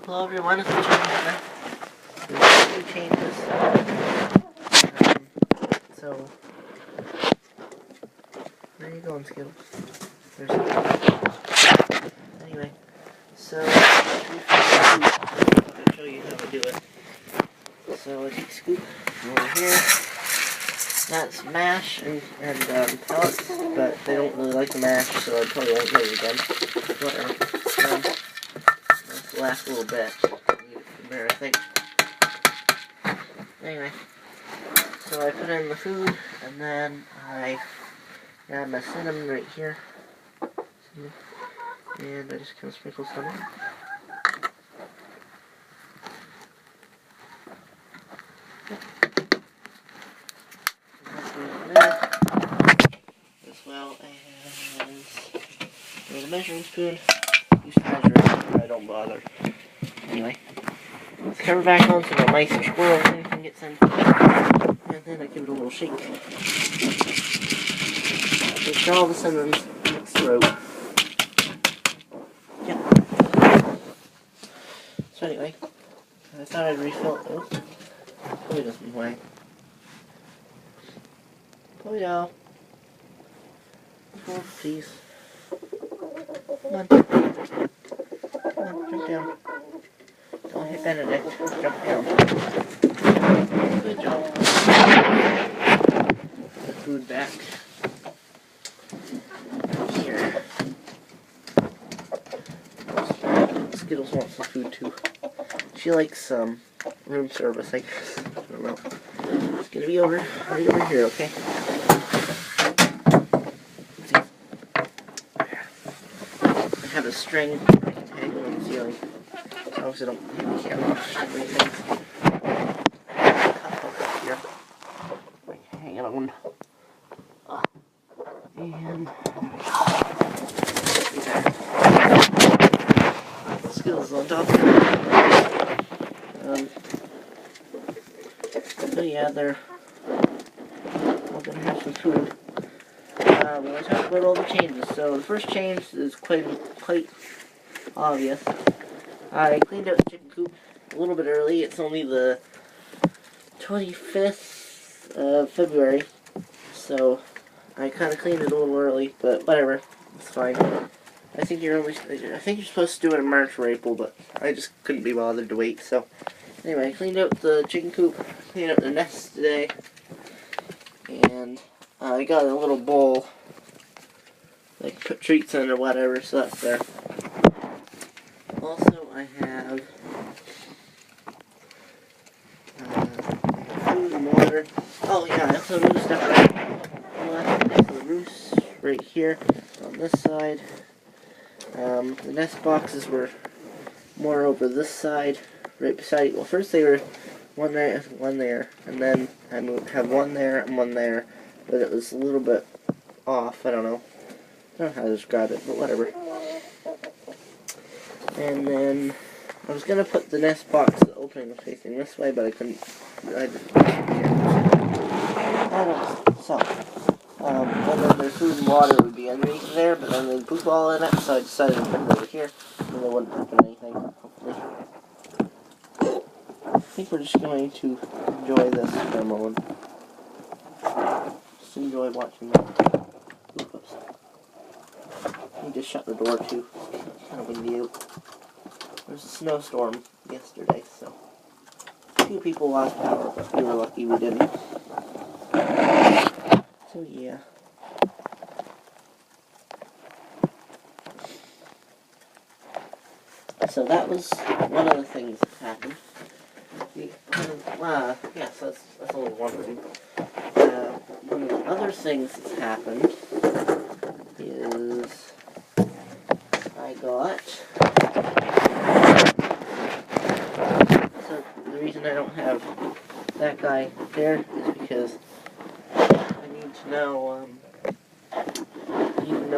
Hello everyone, it's Changman. There's a few changes. So, where are you going, Skittles? Anyway, so I'll show you how to do it. So I take scoop over here. That's mash and pellets, but they don't really like the mash, so I probably won't make it again. Whatever. Let's last a little bit. There, I think. Anyway, so I put in the food, and then I got my cinnamon right here, and I just kind of sprinkle some in. As well as a measuring spoon. Used to measure it, but I don't bother. Anyway, let's cover back on so the mice or squirrels or anything gets in. And then I give it a little shake. Make sure all the cinnamon's mixed through. Yeah. So anyway, I thought I'd refill it. Oh, probably doesn't weigh. Polly-O. Oh, please. Come on. Come on, jump down. Don't hit Benedict. Jump down. Good job. Put the food back here. Skittles wants the food too. She likes room service, I guess. I don't know. It's gonna be right over here, okay? I have a string I can hang on the ceiling. Obviously, I don't hit the camera. Here. Like, hang it on. And Skittles on top. So yeah, they're all gonna have some food. When I talk about all the changes, so the first change is quite obvious. I cleaned out the chicken coop a little bit early. It's only the 25th of February, so I kind of cleaned it a little early, but whatever, it's fine. I think you're supposed to do it in March or April, but I just couldn't be bothered to wait. So anyway, I cleaned out the chicken coop, cleaned out the nest today, and I got a little bowl, like put treats in or whatever, so that's there. Also, I have food and water. Oh yeah, I also moved stuff right. The roost right here on this side. The nest boxes were more over this side, right beside. Well, first they were one there, and then I have one there and one there, but it was a little bit off. I don't know how to describe it, but whatever. And then I was gonna put the nest box, the opening was facing this way, but I couldn't. I don't know. So, and then their food and water would be underneath there, but then they'd poop all in it, so I decided to put it over here, and they wouldn't poop in anything, hopefully. I think we're just going to enjoy this for a moment. Just enjoy watching that. Oops. I need to shut the door too. It's kind of windy out. There was a snowstorm yesterday, so a few people lost power, but we were lucky we didn't. So yeah. So that was one of the things that happened. Yes, that's only one thing. One of the other things that's happened is I got. So the reason I don't have that guy there is because I need to know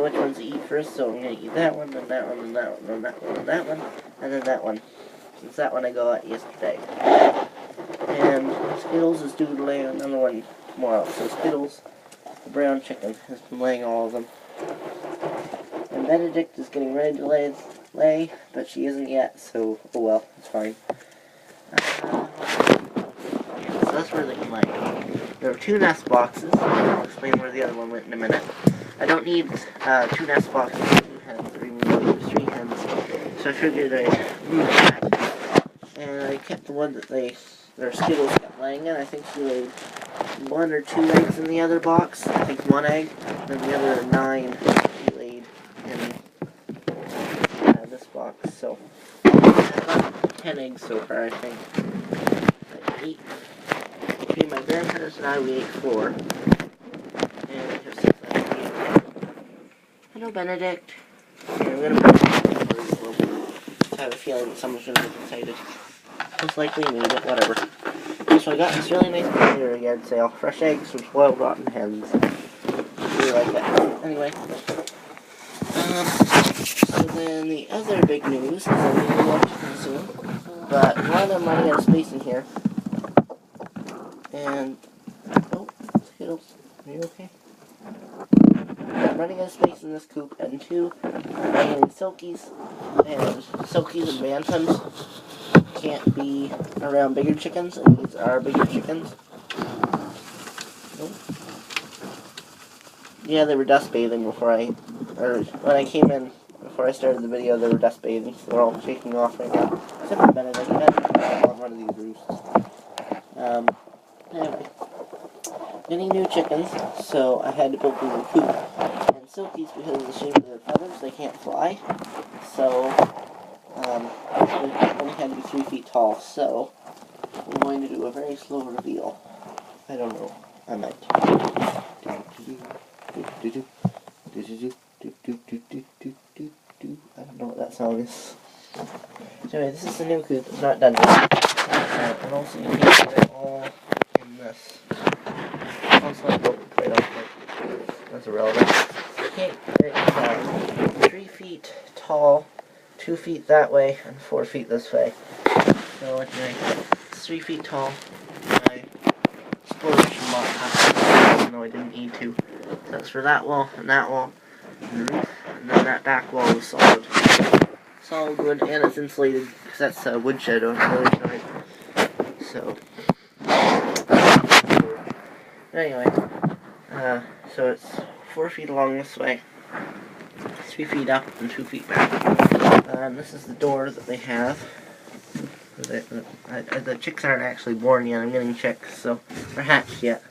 which ones to eat first. So I'm gonna eat that one, then that one, then that one, then that one, then that one, and then that one. Since that one I got yesterday. And Skittles is due to lay another one tomorrow. So Skittles, the brown chicken, has been laying all of them. And Benedict is getting ready to lay, but she isn't yet, so oh well, it's fine. So that's where they can lay. There are 2 nest boxes. I'll explain where the other one went in a minute. I don't need 2 nest boxes for 2 hens, or even though there's 3 hens, so I figured I'd move that. And I kept the one that their Skittles kept laying in. I think she laid 1 or 2 eggs in the other box. I think 1 egg, and the other 9 she laid in this box. So I've got 10 eggs so far, I think. Between my grandparents and I, we ate 4. And we have 6 eggs. Hello, Benedict. Okay, I'm gonna put it I have a feeling that someone's gonna get excited. Most likely me, but whatever. So I got this really nice burger yard sale. Fresh eggs from spoiled rotten hens. Really like that. Anyway. So then the other big news is I'm going to be chicken soon. But one of them running out of space in here. And oh, Skittles, are you okay? I'm running out of space in this coop, and 2 running in Silkies. And Silkies and Bantams can't be around bigger chickens, and these are bigger chickens. Nope. Yeah, they were dust bathing when I came in, before I started the video, they were dust bathing, so they're all shaking off right now. Except for Benedict, on one of these roosts. Anyway. Getting new chickens, so I had to build a new coop. And Silkies, because of the shape of their feathers, they can't fly. So, they only had to be 3 feet tall, so I'm going to do a very slow reveal. I don't know. I might. I don't know what that song is. So anyway, this is the new coop. It's not done yet. And also you can see it all in this. Also I built it right off, but that's irrelevant. Okay, it's 3 feet tall, 2 feet that way, and 4 feet this way. So anyway, it's 3 feet tall. I splurged a lot, even though I didn't need to. So that's for that wall, and the roof, and then that back wall is solid. Solid wood, and it's insulated, because that's a woodshed on the other side. So, anyway, so it's 4 feet along this way, 3 feet up, and 2 feet back. This is the door that they have. The chicks aren't actually born yet. I'm getting chicks, so they're hatched yet.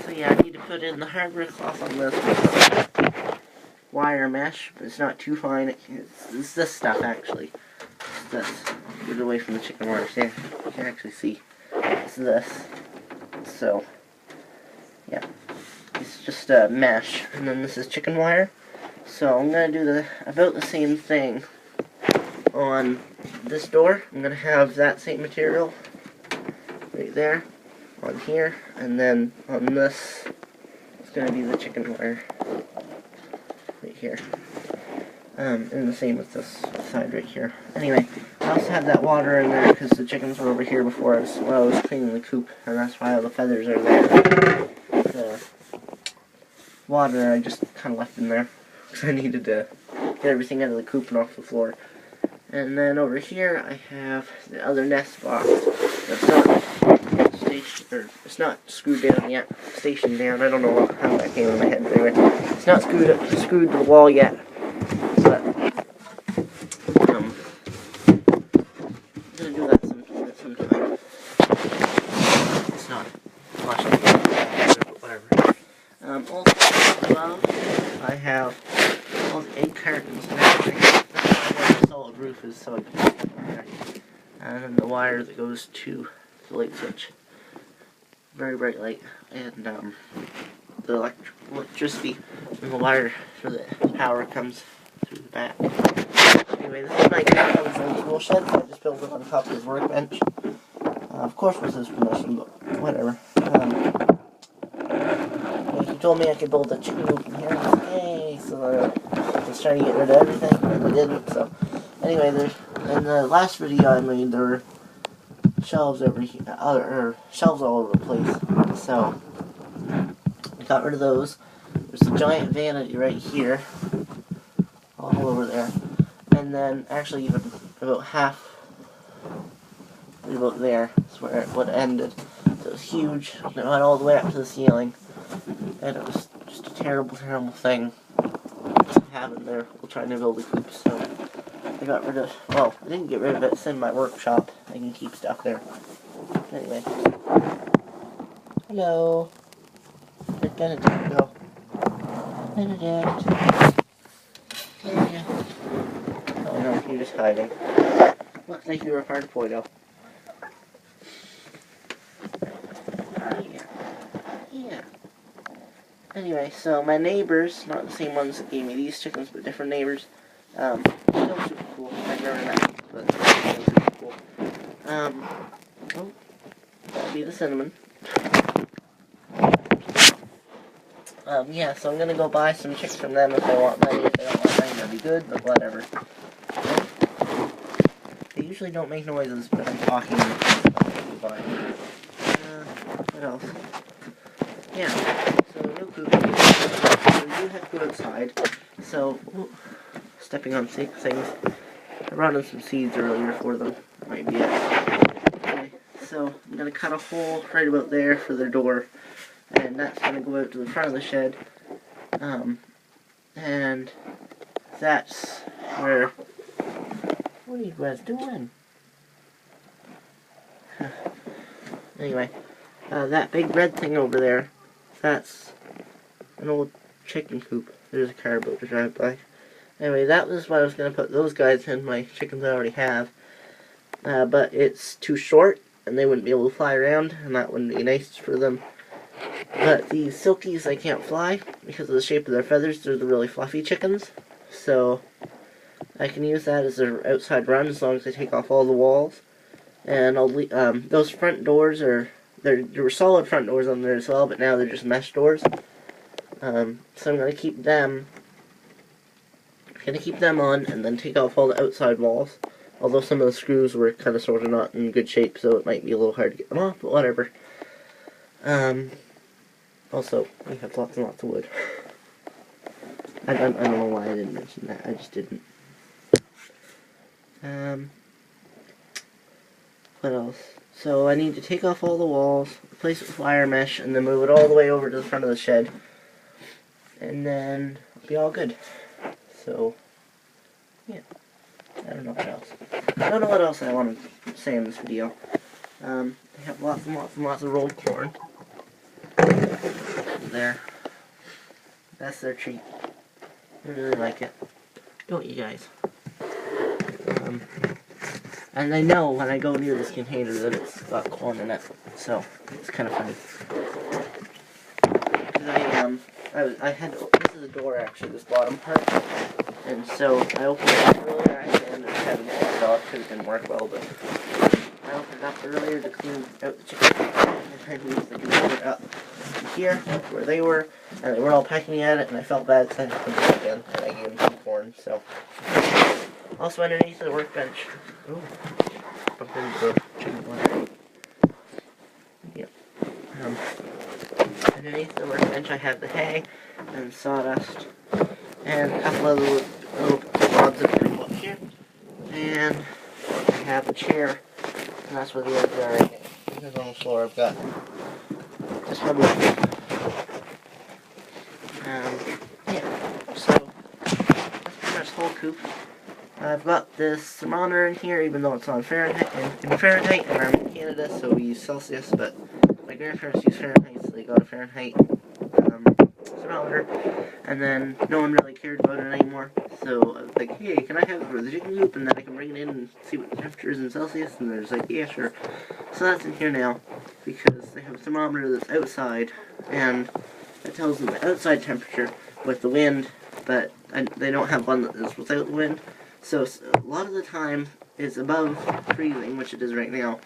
So yeah, I need to put in the hardware cloth on this wire mesh, but it's not too fine. It's this stuff actually. It's this. I'll get it away from the chicken wire. Yeah, you can actually see. It's this. So yeah, it's just a mesh, and then this is chicken wire. So I'm gonna do about the same thing on this door. I'm gonna have that same material right there on here, and then on this it's gonna be the chicken wire right here. And the same with this side right here. Anyway, I also had that water in there because the chickens were over here before I was cleaning the coop, and that's why all the feathers are there. The water I just kind of left in there because I needed to get everything out of the coop and off the floor. And then over here I have the other nest box that's not it's not screwed down yet, stationed down. I don't know how that came in my head, but anyway, it's not screwed to the wall yet. But I'm gonna do that sometime. It's not flush but whatever. Also above I have all the egg cartons and everything. That's why the solid roof is so there. And then the wire that goes to the light switch. Very bright light, and the electricity and the wire for the power comes through the back. Anyway, this is my grandfather's tool shed, so I just built it on top of his workbench. Of course with his permission, but whatever. He told me I could build a chicken coop in here, and I was like, yay! So I was trying to get rid of everything, and I didn't, so. Anyway, in the last video I made, there were shelves over here, or shelves all over the place, so I got rid of those. There's a giant vanity right here, all over there. And then, actually even about half, about there is where it would have ended. So it was huge, it went all the way up to the ceiling. And it was just a terrible, terrible thing to have in there while trying to build a coop. So I got rid of, well, I didn't get rid of it, it's in my workshop. I can keep stuff there. Anyway. Hello. Where'd Benedict go? Benedict. Oh no, you're just hiding. Looks like you were a part of Play-Doh. Yeah. Anyway, so my neighbors, not the same ones that gave me these chickens, but different neighbors, still super cool. I've never met them, but still super cool. Oh, that'll be the cinnamon. Yeah, so I'm gonna go buy some chicks from them if they want money. If they don't want money, that'd be good, but whatever. They usually don't make noises, but I'm talking. What else? Yeah, so no coop. So we do have to go outside. So, stepping on things. I brought in some seeds earlier for them. That might be it. Okay, so I'm gonna cut a hole right about there for their door. And that's going to go out to the front of the shed. And that's where... What are you guys doing? Anyway, that big red thing over there, that's an old chicken coop. There's a car about to drive by. Anyway, that was what I was going to put those guys in, my chickens I already have. But it's too short, and they wouldn't be able to fly around, and that wouldn't be nice for them. But these silkies, they can't fly because of the shape of their feathers. They're the really fluffy chickens. So I can use that as their outside run as long as I take off all the walls. And I'll those front doors there were solid front doors on there as well, but now they're just mesh doors. So I'm gonna keep them on and then take off all the outside walls. Although some of the screws were kind of sort of not in good shape, so it might be a little hard to get them off, but whatever. Also, we have lots and lots of wood. I don't know why I didn't mention that. I just didn't. What else? So I need to take off all the walls, replace it with wire mesh, and then move it all the way over to the front of the shed. And then it'll be all good. So, yeah. I don't know what else. I don't know what else I want to say in this video. They have lots and lots and lots of rolled corn. There. That's their treat. I really like it. Don't you guys? And I know when I go near this container that it's got corn in it. So, it's kind of funny. I had, this is a door actually, this bottom part. And so, I opened it up earlier. I ended up having to take it off because it didn't work well, but I opened it up earlier to clean out the chicken. And I moved the container up here, where they were, and they were all pecking at it, and I felt bad because I had to put it again, and I gave them some corn, so. Also underneath the workbench, ooh, bumped into the chicken blender. Yep. Underneath the workbench I have the hay, and sawdust, and a couple of little rods of glue up here, and I have a chair, and that's where the eggs are right here. Because on the floor I've got this rubber. Yeah, so that's pretty much the whole coop. I've got this thermometer in here, even though it's on Fahrenheit, in Fahrenheit, and I'm in Canada, so we use Celsius, but my grandparents use Fahrenheit, so they got a Fahrenheit thermometer, and then no one really cared about it anymore, so I was like, hey, can I have it for the chicken coop, and then I can bring it in and see what the temperature is in Celsius, and they're just like, yeah, sure. So that's in here now, because they have a thermometer that's outside, and it tells them the outside temperature with the wind, but they don't have one that is without the wind. So a lot of the time it's above freezing, which it is right now,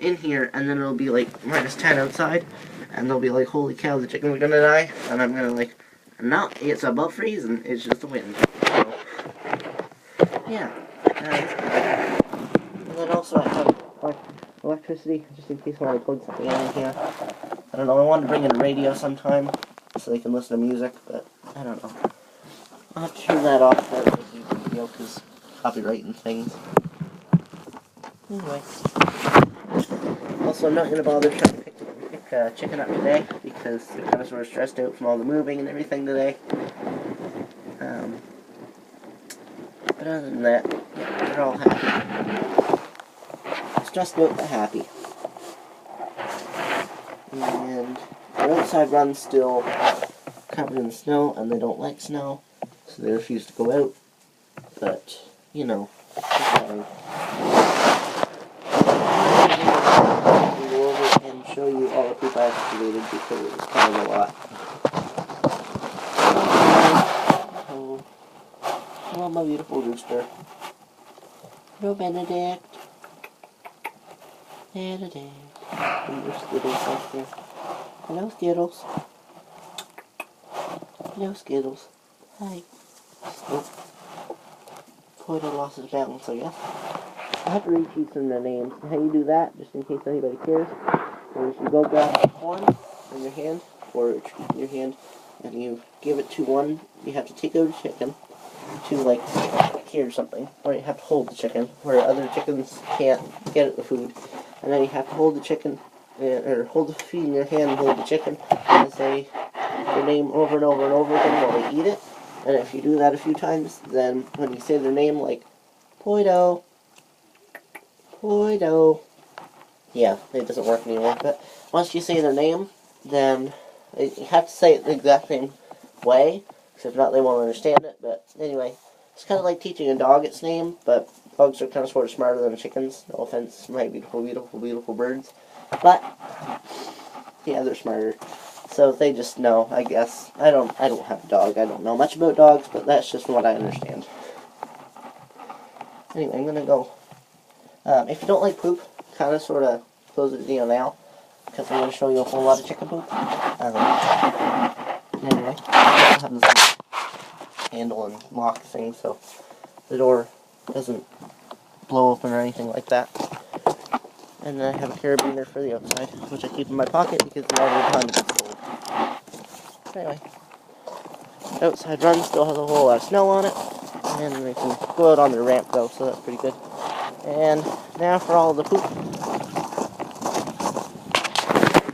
in here, and then it'll be like -10 outside, and they'll be like, holy cow, the chicken's gonna die, and I'm gonna like, no, it's above freezing, it's just the wind. So, yeah. And then also I have electricity, just in case I want to plug something in here. I don't know, I wanted to bring in a radio sometime, so they can listen to music, but I don't know. I'll have to turn that off. know, because copyright and things. Anyway. Also, I'm not going to bother trying to pick chicken up today, because they're kind of sort of stressed out from all the moving and everything today. But other than that, yeah, they're all happy. Stressed out but happy. And the outside run's still covered in snow, and they don't like snow, so they refuse to go out. But, you know, it's fine. I'll go over and show you all the poop I excavated because it was kind of a lot. Oh, hello, my beautiful rooster. Hello, Benedict. Benedict. And there's Skittles back there. Hello, Skittles. Hello, Skittles. Hi. Oh. Pointer lost his balance, I guess. I have to read you some of the names. How you do that, just in case anybody cares, is you go grab a corn in your hand, or a treat in your hand, and you give it to one. You have to take out a chicken to, like, here or something, or you have to hold the chicken, where other chickens can't get at the food. And then you have to hold the chicken, or hold the feed in your hand and hold the chicken, and say their name over and over and over again while they eat it. And if you do that a few times, then when you say their name, like, Poido, Poido, yeah, it doesn't work anymore. But once you say their name, then you have to say it the exact same way, because if not, they won't understand it. But anyway, it's kind of like teaching a dog its name, but dogs are kind of sort of smarter than chickens. No offense, my beautiful, beautiful, beautiful birds. But, yeah, they're smarter. So they just know, I guess. I don't have a dog. I don't know much about dogs, but that's just what I understand. Anyway, I'm gonna go. If you don't like poop, kind of sort of close the video now, because I'm gonna show you a whole lot of chicken poop. Anyway, I have this handle and lock thing, so the door doesn't blow open or anything like that. And then I have a carabiner for the outside, which I keep in my pocket because the time it gets cold. Anyway, outside run still has a whole lot of snow on it, and we can go out on the ramp though, so that's pretty good. And now for all the poop.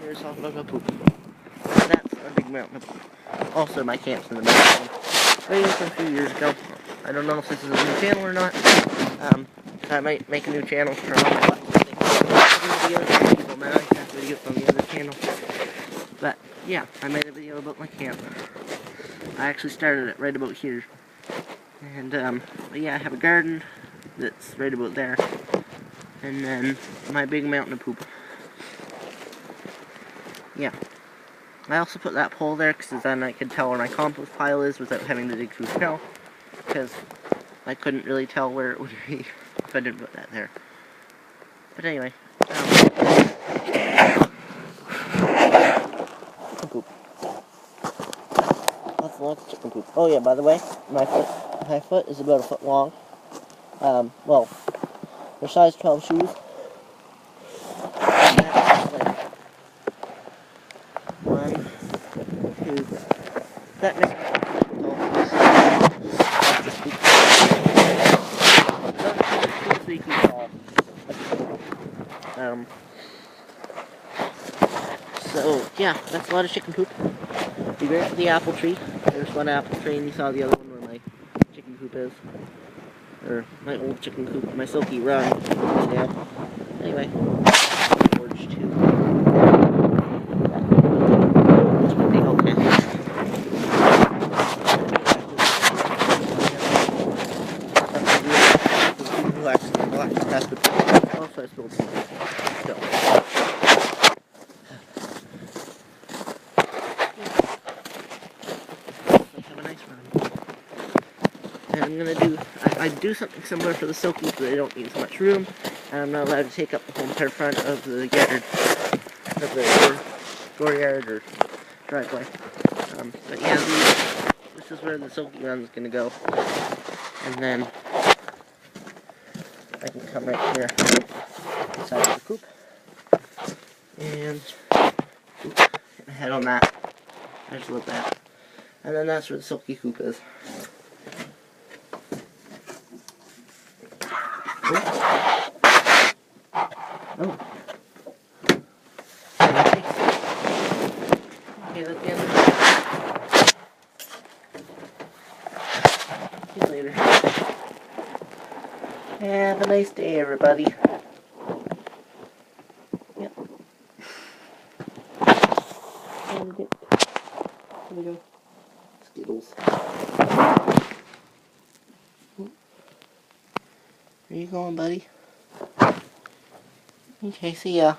Here's all the poop. And that's a big mountain of poop. Also, my camp's in the mountain. Waiting for a few years ago. I don't know if this is a new channel or not. I might make a new channel for all my videos. Now I have videos on the other channel. But yeah, I made a video about my camp. I actually started it right about here. And but yeah, I have a garden that's right about there. And then my big mountain of poop. Yeah. I also put that pole there because then I could tell where my compost pile is without having to dig through snow. Because I couldn't really tell where it would be if I didn't put that there. But anyway. Chicken poop. Lots and lots of chicken poop. Oh yeah, by the way, my foot is about a foot long. Well, they're size 12 shoes. And that's like 1, 2, that makes so yeah, that's a lot of chicken poop. We went to the apple tree. There's one apple tree, and you saw the other one where my chicken coop is. Or my old chicken coop, my silky run. Yeah. Anyway, George too. Okay. Relax. That's good. Also, I spilled some. So. Have a nice run. And I'm gonna do. I do something similar for the silkies, but they don't use much room, and I'm not allowed to take up the whole entire front of the yard, of the dooryard or driveway. But yeah, this is where the silky run's gonna go, and then I can come right here inside of the coop, and get my head on that. I just love that, and then that's where the silky coop is. Oh. Okay, that's the end. See you later. Have a nice day, everybody. Yep. There we go. Skittles. Where you going, buddy? Okay, see ya.